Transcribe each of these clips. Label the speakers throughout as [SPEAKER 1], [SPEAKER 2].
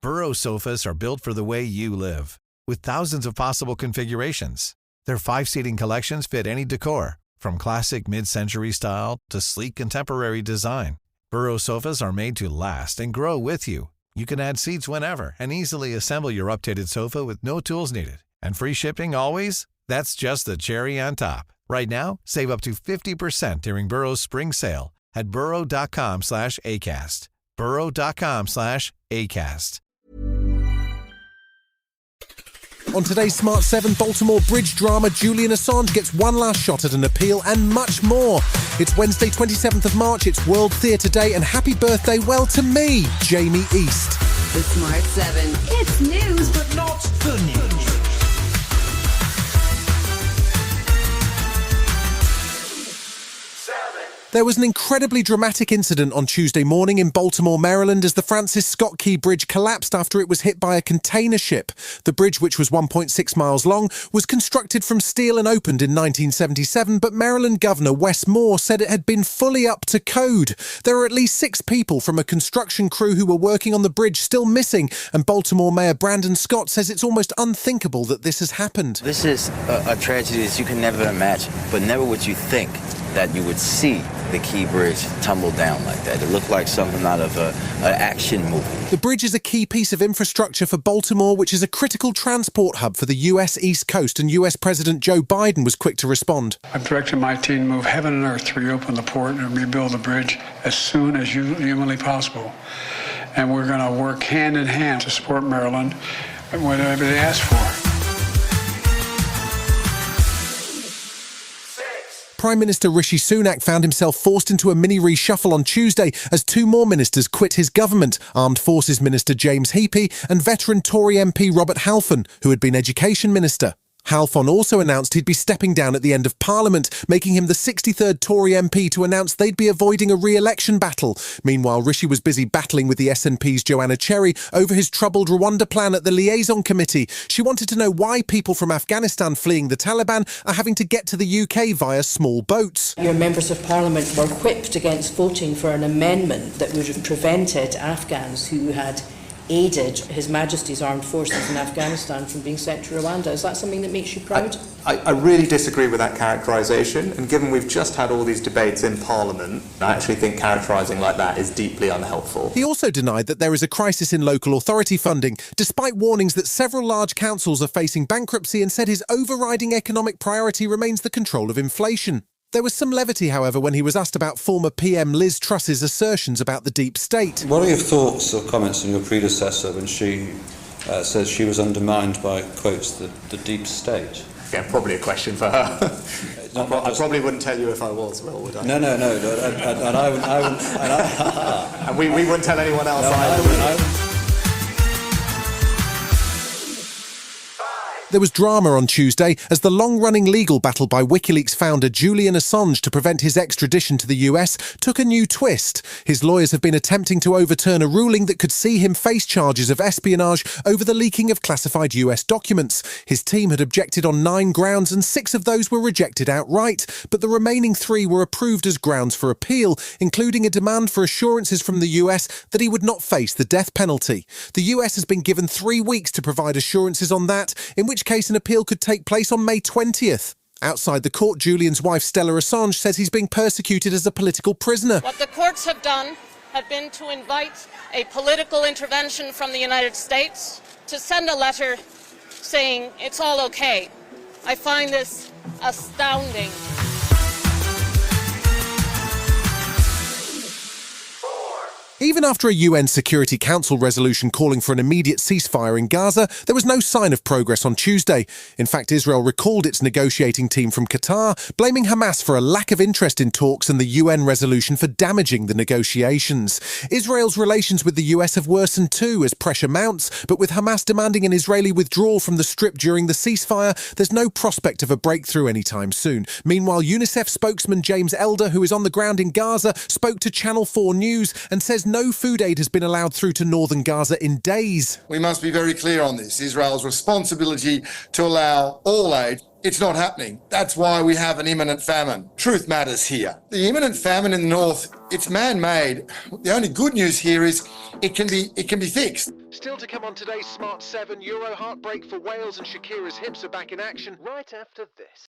[SPEAKER 1] Burrow sofas are built for the way you live. With thousands of possible configurations. Their 5-seating collections fit any decor, from classic mid-century style to sleek contemporary design. Burrow sofas are made to last and grow with you. You can add seats whenever and easily assemble your updated sofa with no tools needed. And free shipping always? That's just the cherry on top. Right now, save up to 50% during Burrow's spring sale at burrow.com/ACAST. burrow.com/ACAST.
[SPEAKER 2] On today's Smart 7, Baltimore Bridge Drama, Julian Assange gets one last shot at an appeal and much more. It's Wednesday, 27th of March, it's World Theatre Day, and happy birthday, well, to me, Jamie East.
[SPEAKER 3] The Smart 7. It's news, but not the news.
[SPEAKER 2] There was an incredibly dramatic incident on Tuesday morning in Baltimore, Maryland, as the Francis Scott Key Bridge collapsed after it was hit by a container ship. The bridge, which was 1.6 miles long, was constructed from steel and opened in 1977, but Maryland Governor Wes Moore said it had been fully up to code. There are at least 6 people from a construction crew who were working on the bridge still missing, and Baltimore Mayor Brandon Scott says it's almost unthinkable that this has happened.
[SPEAKER 4] This is a tragedy that you can never imagine, but never would you think that you would see the Key Bridge tumble down like that. It looked like something out of an action movie.
[SPEAKER 2] The bridge is a key piece of infrastructure for Baltimore, which is a critical transport hub for the US East Coast, and US President Joe Biden was quick to respond.
[SPEAKER 5] I've directed my team to move heaven and earth to reopen the port and rebuild the bridge as soon as humanly possible. And we're going to work hand in hand to support Maryland and whatever they ask for.
[SPEAKER 2] Prime Minister Rishi Sunak found himself forced into a mini reshuffle on Tuesday as 2 more ministers quit his government, Armed Forces Minister James Heappey and veteran Tory MP Robert Halfon, who had been Education Minister. Halfon also announced he'd be stepping down at the end of Parliament, making him the 63rd Tory MP to announce they'd be avoiding a re-election battle. Meanwhile, Rishi was busy battling with the SNP's Joanna Cherry over his troubled Rwanda plan at the Liaison Committee. She wanted to know why people from Afghanistan fleeing the Taliban are having to get to the UK via small boats.
[SPEAKER 6] Your members of Parliament were whipped against voting for an amendment that would have prevented Afghans who had aided His Majesty's Armed Forces in Afghanistan from being sent to Rwanda. Is that something that makes you proud?
[SPEAKER 7] I really disagree with that characterisation, and given we've just had all these debates in Parliament, I actually think characterising like that is deeply unhelpful.
[SPEAKER 2] He also denied that there is a crisis in local authority funding, despite warnings that several large councils are facing bankruptcy, and said his overriding economic priority remains the control of inflation. There was some levity, however, when he was asked about former PM Liz Truss's assertions about the deep state.
[SPEAKER 8] What are your thoughts or comments on your predecessor when she says she was undermined by, quotes, the deep state?
[SPEAKER 7] Yeah, probably a question for her. I probably wouldn't tell you if I was, Will, would I?
[SPEAKER 8] No, and I wouldn't.
[SPEAKER 7] And we wouldn't tell anyone else either.
[SPEAKER 2] There was drama on Tuesday as the long-running legal battle by WikiLeaks founder Julian Assange to prevent his extradition to the US took a new twist. His lawyers have been attempting to overturn a ruling that could see him face charges of espionage over the leaking of classified US documents. His team had objected on 9 grounds and 6 of those were rejected outright, but the remaining 3 were approved as grounds for appeal, including a demand for assurances from the US that he would not face the death penalty. The US has been given 3 weeks to provide assurances on that, in which case an appeal could take place on May 20th. Outside the court, Julian's wife Stella Assange says he's being persecuted as a political prisoner.
[SPEAKER 9] What the courts have done have been to invite a political intervention from the United States, to send a letter saying it's all okay. I find this astounding.
[SPEAKER 2] Even after a UN Security Council resolution calling for an immediate ceasefire in Gaza, there was no sign of progress on Tuesday. In fact, Israel recalled its negotiating team from Qatar, blaming Hamas for a lack of interest in talks and the UN resolution for damaging the negotiations. Israel's relations with the US have worsened too as pressure mounts, but with Hamas demanding an Israeli withdrawal from the Strip during the ceasefire, there's no prospect of a breakthrough anytime soon. Meanwhile, UNICEF spokesman James Elder, who is on the ground in Gaza, spoke to Channel 4 News and says no food aid has been allowed through to northern Gaza in days.
[SPEAKER 10] We must be very clear on this. Israel's responsibility to allow all aid It's not happening. That's why we have an imminent famine. Truth matters here. The imminent famine in the north, it's man-made. The only good news here is it can be fixed.
[SPEAKER 2] Still to come on today's Smart 7, Euro heartbreak for Wales and Shakira's hips are back in action right after this.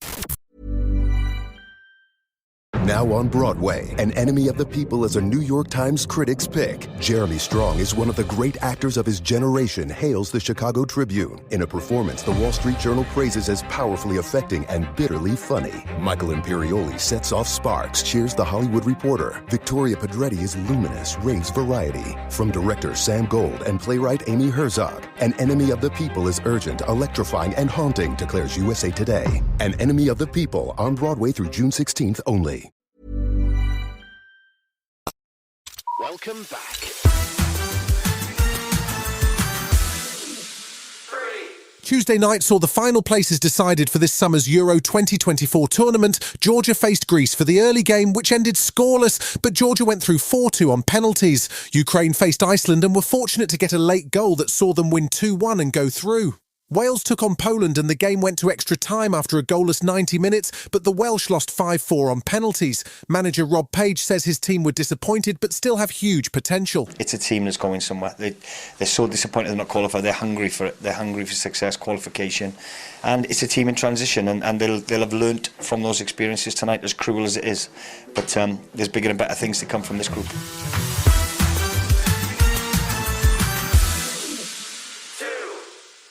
[SPEAKER 11] Now on Broadway, An Enemy of the People is a New York Times critic's pick. Jeremy Strong is one of the great actors of his generation, hails the Chicago Tribune. In a performance the Wall Street Journal praises as powerfully affecting and bitterly funny. Michael Imperioli sets off sparks, cheers the Hollywood Reporter. Victoria Pedretti is luminous, raves variety. From director Sam Gold and playwright Amy Herzog, An Enemy of the People is urgent, electrifying, and haunting, declares USA Today. An Enemy of the People, on Broadway through June 16th only.
[SPEAKER 2] Welcome back. Tuesday night saw the final places decided for this summer's Euro 2024 tournament. Georgia faced Greece for the early game, which ended scoreless, but Georgia went through 4-2 on penalties. Ukraine faced Iceland and were fortunate to get a late goal that saw them win 2-1 and go through. Wales took on Poland and the game went to extra time after a goalless 90 minutes, but the Welsh lost 5-4 on penalties. Manager Rob Page says his team were disappointed but still have huge potential.
[SPEAKER 12] It's a team that's going somewhere. They're so disappointed they're not qualified. They're hungry for it. They're hungry for success, qualification. And it's a team in transition, and they'll have learnt from those experiences tonight, as cruel as it is. But there's bigger and better things to come from this group.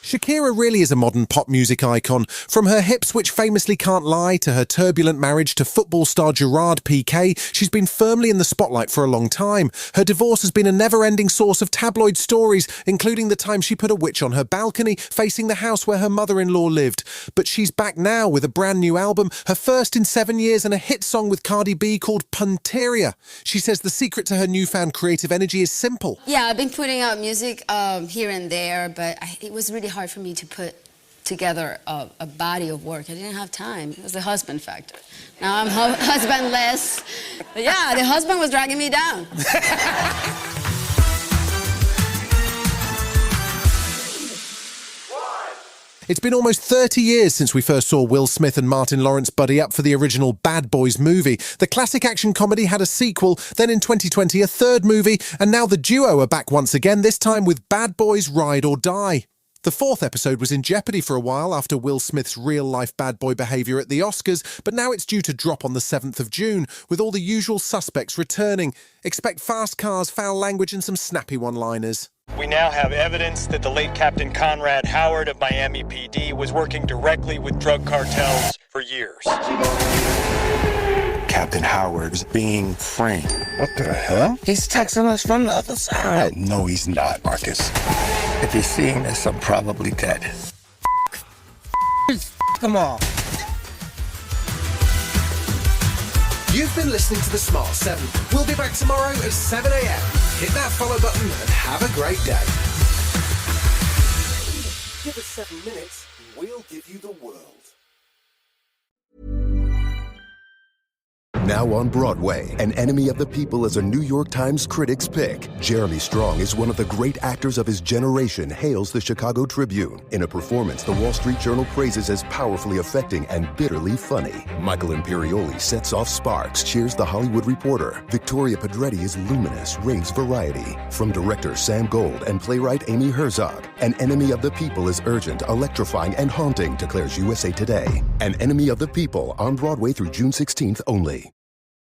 [SPEAKER 2] Shakira really is a modern pop music icon. From her hips, which famously can't lie, to her turbulent marriage to football star Gerard Piqué, she's been firmly in the spotlight for a long time. Her divorce has been a never-ending source of tabloid stories, including the time she put a witch on her balcony facing the house where her mother-in-law lived. But she's back now with a brand new album, her first in 7 years, and a hit song with Cardi B called Punteria. She says the secret to her newfound creative energy is simple.
[SPEAKER 13] Yeah, I've been putting out music here and there, but it was really hard for me to put together a body of work. I didn't have time. It was the husband factor. Now I'm husbandless. But yeah, the husband was dragging me down.
[SPEAKER 2] It's been almost 30 years since we first saw Will Smith and Martin Lawrence buddy up for the original Bad Boys movie. The classic action comedy had a sequel, then in 2020 a third movie, and now the duo are back once again, this time with Bad Boys Ride or Die. The fourth episode was in jeopardy for a while after Will Smith's real-life bad boy behaviour at the Oscars, but now it's due to drop on the 7th of June, with all the usual suspects returning. Expect fast cars, foul language and some snappy one-liners.
[SPEAKER 14] We now have evidence that the late Captain Conrad Howard of Miami PD was working directly with drug cartels for years.
[SPEAKER 15] Captain Howard's being framed.
[SPEAKER 16] What the hell?
[SPEAKER 15] He's texting us from the other side. No, he's not, Marcus. If you're seeing this, I'm probably dead.
[SPEAKER 16] Come on.
[SPEAKER 2] You've been listening to The Smart 7. We'll be back tomorrow at 7 a.m. Hit that follow button and have a great day.
[SPEAKER 11] Give us 7 minutes, we'll give you the world. Now on Broadway, An Enemy of the People is a New York Times critic's pick. Jeremy Strong is one of the great actors of his generation, hails the Chicago Tribune. In a performance the Wall Street Journal praises as powerfully affecting and bitterly funny. Michael Imperioli sets off sparks, cheers the Hollywood Reporter. Victoria Pedretti is luminous, raves variety. From director Sam Gold and playwright Amy Herzog, An Enemy of the People is urgent, electrifying, and haunting, declares USA Today. An Enemy of the People, on Broadway through June 16th only.